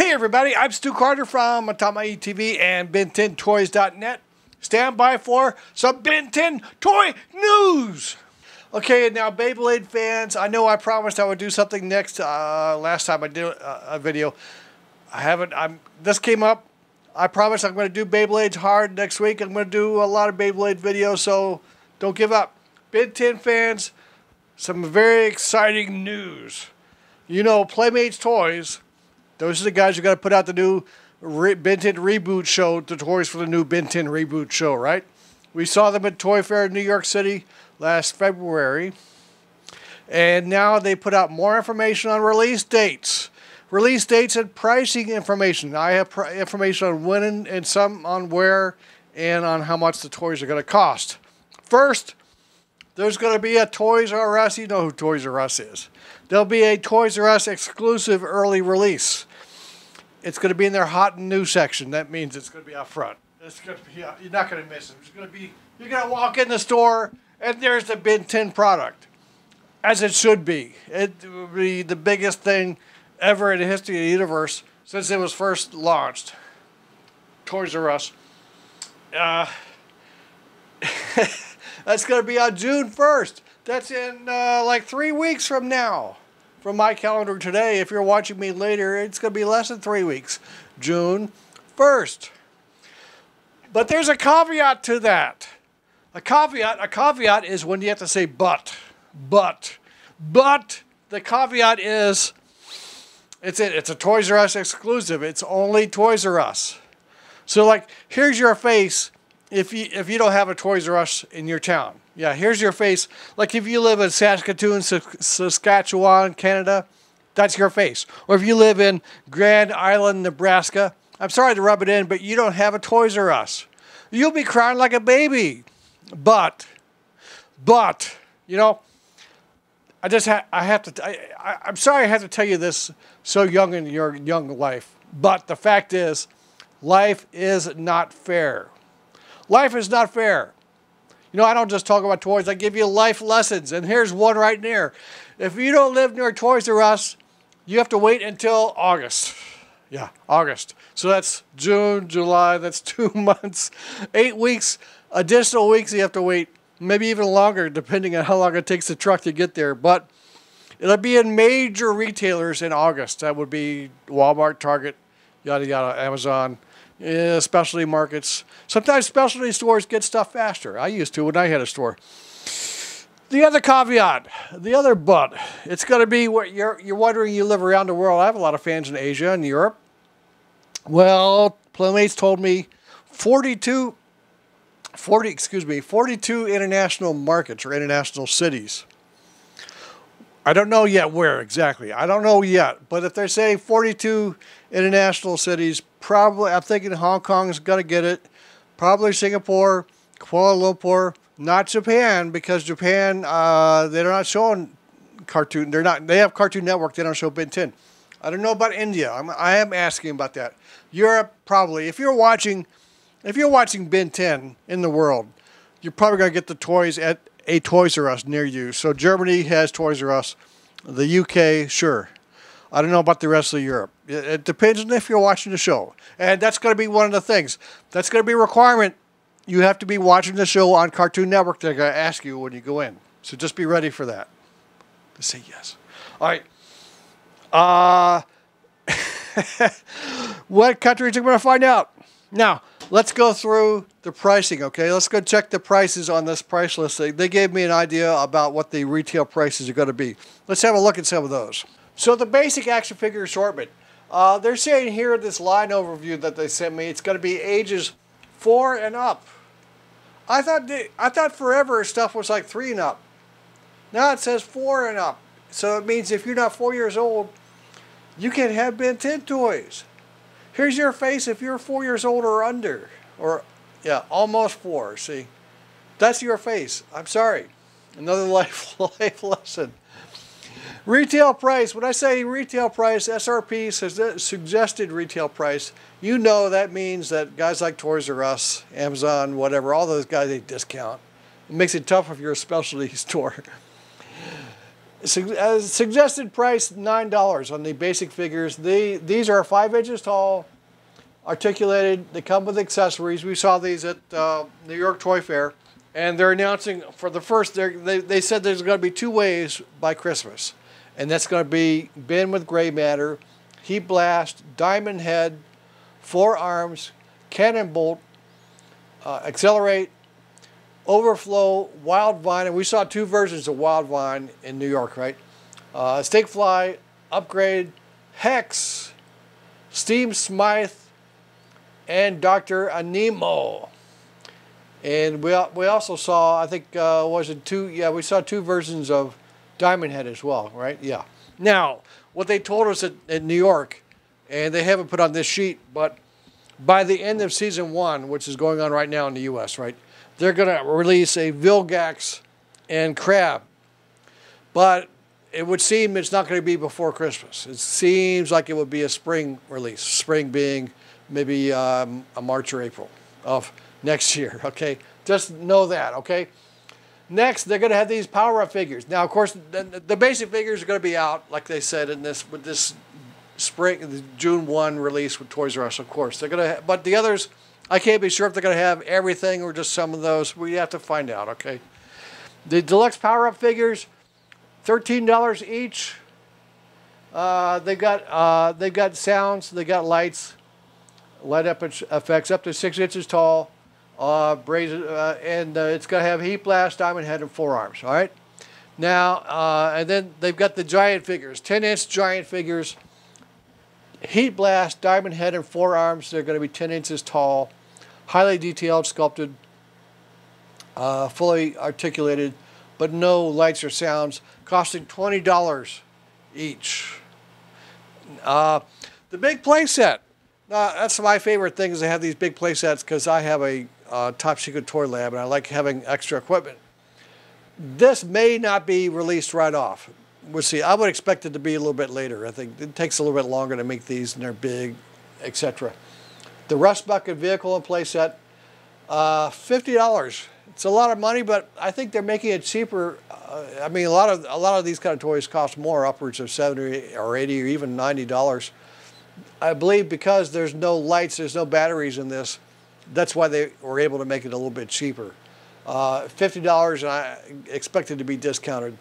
Hey everybody, I'm Stu Carter from Atama TV and Ben10Toys.net. Stand by for some Ben 10 toy news! Okay, now Beyblade fans, I know I promised I would do something next, last time I did a video. I haven't, this came up. I promise I'm going to do Beyblades hard next week. I'm going to do a lot of Beyblade videos, so don't give up. Ben 10 fans, some very exciting news. You know, Playmates Toys, those are the guys who got to put out the new Ben 10 Reboot show, the toys for the new Ben 10 Reboot show, right? We saw them at Toy Fair in New York City last February. And now they put out more information on release dates. Release dates and pricing information. I have information on when and some on where and on how much the toys are going to cost. First, there's going to be a Toys R Us. You know who Toys R Us is. There'll be a Toys R Us exclusive early release. It's going to be in their hot and new section. That means it's going to be out front. It's going to be, you're not going to miss it. It's going to be, you're going to walk in the store and there's the Ben 10 product. As it should be. It will be the biggest thing ever in the history of the universe since it was first launched. Toys R Us. That's going to be on June 1st. That's in like 3 weeks from now. From my calendar today, if you're watching me later, it's going to be less than 3 weeks. June 1st. But there's a caveat to that. A caveat is when you have to say but. But the caveat is it's a Toys R Us exclusive. It's only Toys R Us. So like, here's your face if you don't have a Toys R Us in your town. Yeah, here's your face. Like if you live in Saskatoon, Saskatchewan, Canada, that's your face. Or if you live in Grand Island, Nebraska, I'm sorry to rub it in, but you don't have a Toys R Us. You'll be crying like a baby. But, you know, I'm sorry I have to tell you this so young in your young life. But the fact is, life is not fair. Life is not fair. You know, I don't just talk about toys. I give you life lessons. And here's one right there. If you don't live near Toys R Us, you have to wait until August. Yeah, August. So that's June, July. That's 2 months. 8 weeks, additional weeks you have to wait. Maybe even longer, depending on how long it takes the truck to get there. But it'll be in major retailers in August. That would be Walmart, Target, yada, yada, Amazon. Yeah, specialty markets. Sometimes specialty stores get stuff faster. I used to when I had a store. The other caveat, the other but, it's going to be what you're wondering. You live around the world. I have a lot of fans in Asia and Europe. Well, Playmates told me 42 international markets or international cities. I don't know yet where exactly. I don't know yet. But if they say 42 international cities, probably, I'm thinking Hong Kong's got to get it. Probably Singapore, Kuala Lumpur, not Japan, because Japan, they're not showing cartoon. They have Cartoon Network. They don't show Ben 10. I don't know about India. I am asking about that. Europe, probably. If you're watching Ben 10 in the world, you're probably going to get the toys at a Toys R Us near you. So Germany has Toys R Us. The UK, sure. I don't know about the rest of Europe. It depends on if you're watching the show. And that's going to be one of the things. That's going to be a requirement. You have to be watching the show on Cartoon Network. They're going to ask you when you go in. So just be ready for that. To say yes. All right. What countries are going to find out? Now, let's go through the pricing, okay? Let's go check the prices on this price list. They gave me an idea about what the retail prices are going to be. Let's have a look at some of those. So the basic action figure assortment. They're saying here in this line overview that they sent me, it's going to be ages 4 and up. I thought forever stuff was like 3 and up. Now it says 4 and up. So it means if you're not 4 years old, you can have Ben 10 toys. Here's your face if you're 4 years old or under. Or, yeah, almost 4, see. That's your face. I'm sorry. Another life lesson. Retail price. When I say retail price, SRP, suggested retail price, you know that means that guys like Toys R Us, Amazon, whatever, all those guys, they discount. It makes it tough if you're a specialty store. Suggested price $9 on the basic figures. These are 5 inches tall, articulated. They come with accessories. We saw these at New York Toy Fair, and they're announcing for the first. They said there's going to be 2 waves by Christmas, and that's going to be bin with gray matter, Heatblast, Diamondhead, 4 arms, Cannonbolt, Accelerate, Overflow, Wildvine, and we saw 2 versions of Wildvine in New York, right? Stinkfly, Upgrade, Hex, Steam Smythe, and Dr. Animo. And we also saw, I think, was it 2? Yeah, we saw 2 versions of Diamondhead as well, right? Yeah. Now, what they told us at New York, and they haven't put on this sheet, but by the end of season 1, which is going on right now in the U.S., right? They're going to release a Vilgax and Crabb. But it would seem it's not going to be before Christmas. It seems like it would be a spring release. Spring being maybe a March or April of next year, okay? Just know that, okay? Next, they're going to have these power-up figures. Now, of course, the basic figures are going to be out, like they said, with this spring, the June 1 release with Toys R Us, of course. They're going to, but the others, I can't be sure if they're going to have everything or just some of those. We have to find out, okay? The deluxe power-up figures, $13 each. They've got sounds, they got lights, light-up effects up to 6 inches tall, and it's going to have Heatblast, Diamondhead, and 4 arms, all right? Now, and then they've got the giant figures, 10-inch giant figures, Heatblast, Diamondhead, and 4 arms. They're going to be 10 inches tall, highly detailed, sculpted, fully articulated, but no lights or sounds, costing $20 each. The big playset. That's my favorite thing, is to have these big playsets, because I have a top secret toy lab and I like having extra equipment. This may not be released right off. We'll see. I would expect it to be a little bit later. I think it takes a little bit longer to make these, and they're big, etc. The Rustbucket Vehicle and Playset, $50. It's a lot of money, but I think they're making it cheaper. I mean, a lot of these kind of toys cost more, upwards of $70 or $80 or even $90. I believe because there's no lights, there's no batteries in this. That's why they were able to make it a little bit cheaper. $50, and I expect it to be discounted.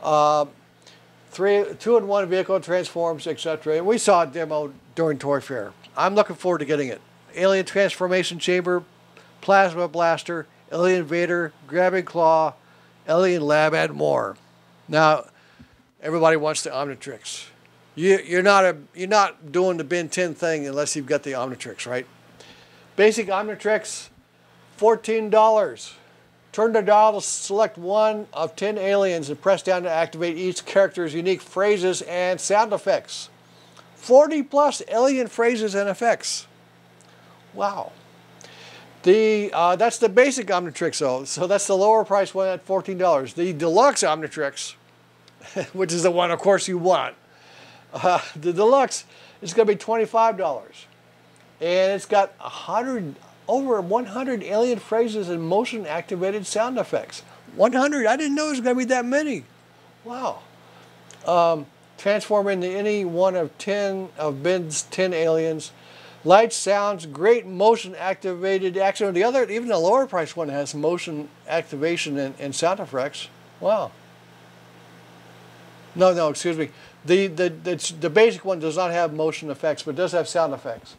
2-in-1 vehicle transforms, etc. And we saw a demo during Toy Fair. I'm looking forward to getting it. Alien transformation chamber, plasma blaster, alien Vader, grabbing claw, alien lab, and more. Now, everybody wants the Omnitrix. You're not doing the bin 10 thing unless you've got the Omnitrix, right? Basic Omnitrix, $14. Turn the dial to select 1 of 10 aliens and press down to activate each character's unique phrases and sound effects. 40+ alien phrases and effects. Wow. That's the basic Omnitrix, though. So that's the lower price one at $14. The Deluxe Omnitrix, which is the one, of course, you want. The Deluxe is going to be $25. And it's got over 100 alien phrases and motion-activated sound effects. 100? I didn't know it was going to be that many. Wow. Transform into any one of 10 of Ben's 10 aliens. Lights, sounds, great motion-activated action. Even the lower-priced one has motion activation and sound effects. Wow. No, excuse me. The basic one does not have motion effects, but does have sound effects.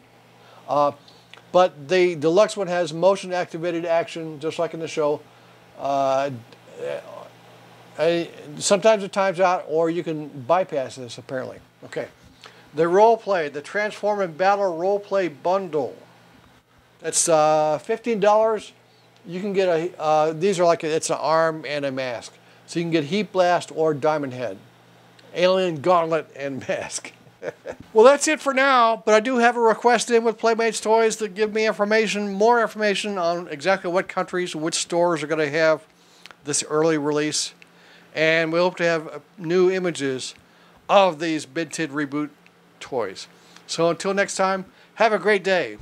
But the deluxe one has motion activated action, just like in the show. Sometimes it times out, or you can bypass this, apparently. Okay. The role play, the Transform and Battle role play bundle. That's $15. You can get these are like it's an arm and a mask. So you can get Heatblast or Diamondhead. Alien Gauntlet and Mask. Well, that's it for now, but I do have a request in with Playmates Toys to give me more information on exactly what countries, which stores are going to have this early release. And we hope to have new images of these Vintage Reboot toys. So until next time, have a great day.